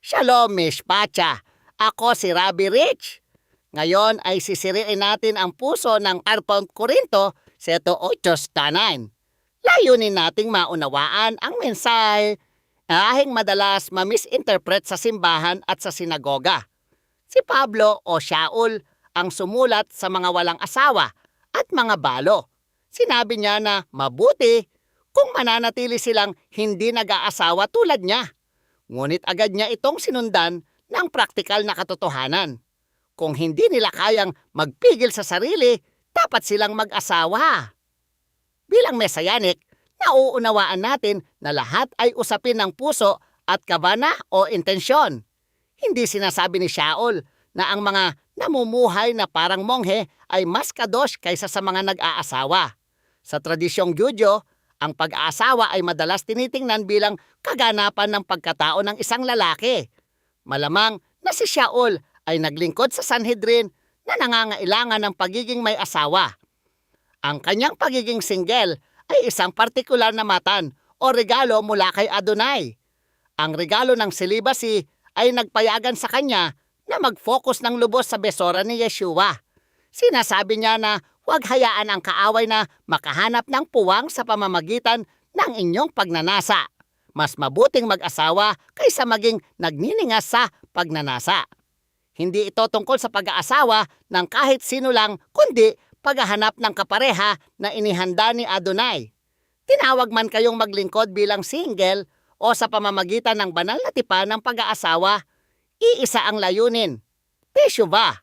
Shalom, Miss Pacha. Ako si Rabbi Rich. Ngayon ay sisiriin natin ang puso ng Arpon Corinto, Seto 8:9. Layunin nating maunawaan ang mensahe na ahing madalas ma-misinterpret sa simbahan at sa sinagoga. Si Pablo o Shaul ang sumulat sa mga walang asawa at mga balo. Sinabi niya na mabuti kung mananatili silang hindi nag-aasawa tulad niya. Ngunit agad niya itong sinundan ng praktikal na katotohanan. Kung hindi nila kayang magpigil sa sarili, dapat silang mag-asawa. Bilang Messianic, nauunawaan natin na lahat ay usapin ng puso at kabana o intensyon. Hindi sinasabi ni Shaul na ang mga namumuhay na parang monghe ay mas kadosh kaysa sa mga nag-aasawa. Sa tradisyong Judyo, ang pag-aasawa ay madalas tinitingnan bilang kaganapan ng pagkatao ng isang lalaki. Malamang na si Shaul ay naglingkod sa Sanhedrin na nangangailangan ng pagiging may asawa. Ang kanyang pagiging single ay isang partikular na matan o regalo mula kay Adonai. Ang regalo ng celibacy ay nagpayagan sa kanya na mag-focus ng lubos sa besora ni Yeshua. Sinasabi niya na huwag hayaan ang kaaway na makahanap ng puwang sa pamamagitan ng inyong pagnanasa. Mas mabuting mag-asawa kaysa maging nagniningas sa pagnanasa. Hindi ito tungkol sa pag-aasawa ng kahit sino lang, kundi paghahanap ng kapareha na inihanda ni Adonai. Tinawag man kayong maglingkod bilang single o sa pamamagitan ng banal na tipan ng pag-aasawa, iisa ang layunin. Teshuvah.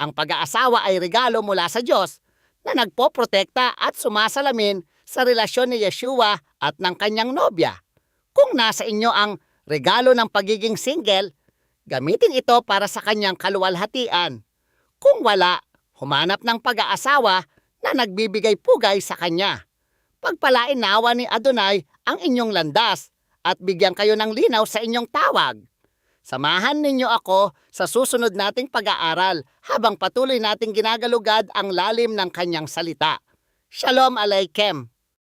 Ang pag-aasawa ay regalo mula sa Diyos na nagpoprotekta at sumasalamin sa relasyon ni Yeshua at ng kanyang nobya. Kung nasa inyo ang regalo ng pagiging single, gamitin ito para sa kanyang kaluwalhatian. Kung wala, humanap ng pag-aasawa na nagbibigay pugay sa kanya. Pagpalain nawa ni Adonai ang inyong landas at bigyan kayo ng linaw sa inyong tawag. Samahan ninyo ako sa susunod nating pag-aaral habang patuloy nating ginagalugad ang lalim ng kanyang salita. Shalom Aleichem!